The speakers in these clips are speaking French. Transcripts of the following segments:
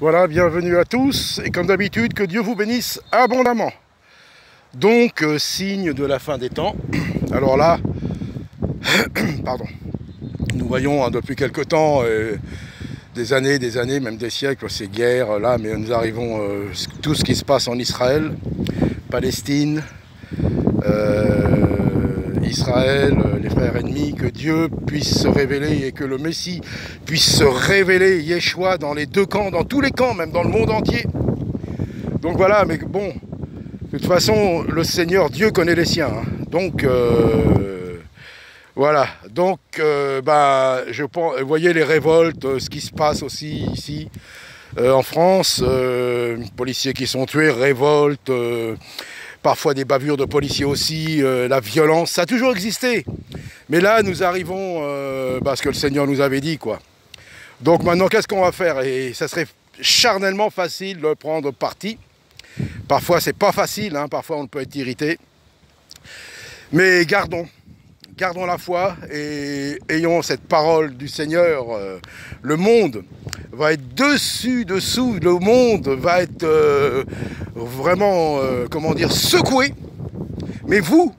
Voilà, bienvenue à tous, et comme d'habitude, que Dieu vous bénisse abondamment. Donc, signe de la fin des temps. Alors là, pardon, nous voyons depuis quelque temps, des années, même des siècles, ces guerres là, mais nous arrivons, tout ce qui se passe en Israël, Palestine, Israël, les frères ennemis, que Dieu puisse se révéler et que le Messie puisse se révéler, Yeshua, dans les deux camps, dans tous les camps, même dans le monde entier. Donc voilà, mais bon, de toute façon, le Seigneur, Dieu connaît les siens. Hein. Donc, voilà. Donc, je pense, vous voyez les révoltes, ce qui se passe aussi ici, en France, policiers qui sont tués, révoltes, parfois des bavures de policiers aussi, la violence, ça a toujours existé. Mais là, nous arrivons à ce que le Seigneur nous avait dit, quoi. Donc maintenant, qu'est-ce qu'on va faire? Et ça serait charnellement facile de prendre parti. Parfois, c'est pas facile, hein, parfois on peut être irrité. Mais gardons la foi et ayons cette parole du Seigneur. Le monde va être dessous, le monde va être vraiment, secoué. Mais vous,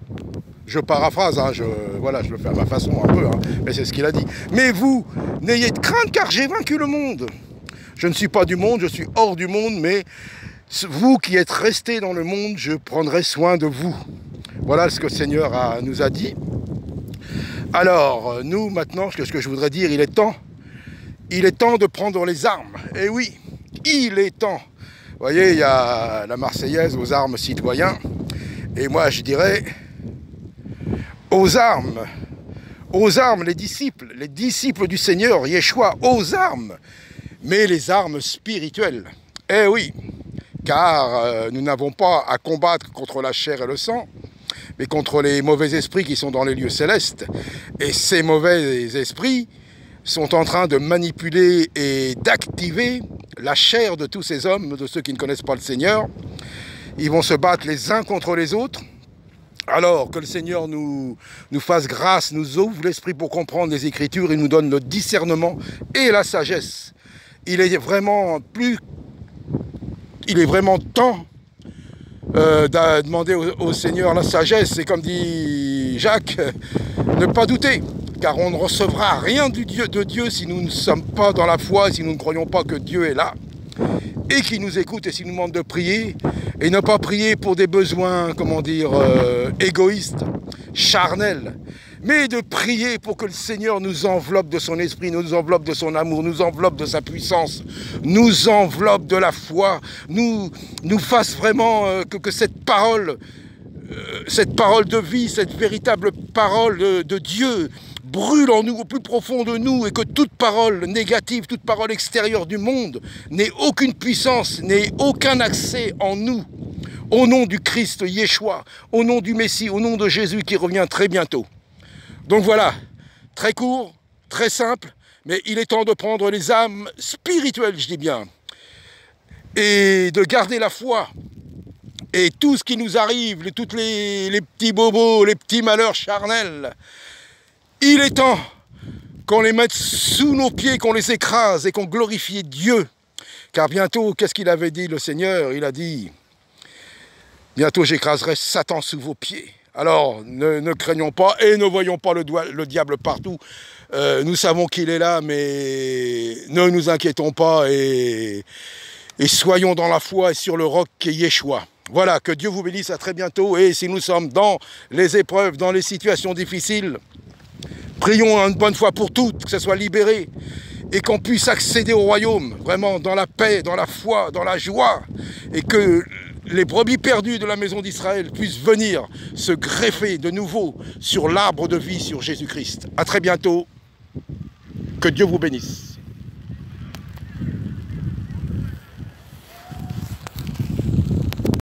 je paraphrase, hein, je le fais à ma façon un peu, hein, mais c'est ce qu'il a dit. Mais vous, n'ayez de crainte car j'ai vaincu le monde. Je ne suis pas du monde, je suis hors du monde, mais vous qui êtes restés dans le monde, je prendrai soin de vous. Voilà ce que le Seigneur nous a dit. Alors, nous, maintenant, ce que je voudrais dire, il est temps de prendre les armes. Et oui, il est temps. Vous voyez, il y a la Marseillaise aux armes citoyens. Et moi, je dirais, aux armes, les disciples du Seigneur, Yeshua, aux armes, mais les armes spirituelles. Eh oui, car nous n'avons pas à combattre contre la chair et le sang, mais contre les mauvais esprits qui sont dans les lieux célestes. Et ces mauvais esprits sont en train de manipuler et d'activer la chair de tous ces hommes, de ceux qui ne connaissent pas le Seigneur. Ils vont se battre les uns contre les autres. Alors que le Seigneur nous fasse grâce, nous ouvre l'esprit pour comprendre les Écritures et nous donne le discernement et la sagesse. Il est vraiment temps de demander au Seigneur la sagesse, et comme dit Jacques, ne pas douter, car on ne recevra rien de Dieu si nous ne sommes pas dans la foi, si nous ne croyons pas que Dieu est là, et qu'il nous écoute, et s'il nous demande de prier, et ne pas prier pour des besoins, égoïstes, charnels, mais de prier pour que le Seigneur nous enveloppe de son esprit, nous enveloppe de son amour, nous enveloppe de sa puissance, nous enveloppe de la foi, nous fasse vraiment que cette parole de vie, cette véritable parole de Dieu brûle en nous, au plus profond de nous, et que toute parole négative, toute parole extérieure du monde n'ait aucune puissance, n'ait aucun accès en nous. Au nom du Christ Yeshua, au nom du Messie, au nom de Jésus qui revient très bientôt. Donc voilà, très court, très simple, mais il est temps de prendre les âmes spirituelles, je dis bien, et de garder la foi. Et tout ce qui nous arrive, tous les petits bobos, les petits malheurs charnels, il est temps qu'on les mette sous nos pieds, qu'on les écrase et qu'on glorifie Dieu. Car bientôt, qu'est-ce qu'il avait dit le Seigneur? Il a dit, bientôt j'écraserai Satan sous vos pieds. Alors, ne craignons pas et ne voyons pas le diable partout. Nous savons qu'il est là, mais ne nous inquiétons pas et soyons dans la foi et sur le roc qui est Yeshua. Voilà, que Dieu vous bénisse, à très bientôt. Et si nous sommes dans les épreuves, dans les situations difficiles, prions une bonne fois pour toutes, que ça soit libéré et qu'on puisse accéder au royaume, vraiment dans la paix, dans la foi, dans la joie, et que les brebis perdues de la maison d'Israël puissent venir se greffer de nouveau sur l'arbre de vie, sur Jésus-Christ. À très bientôt. Que Dieu vous bénisse.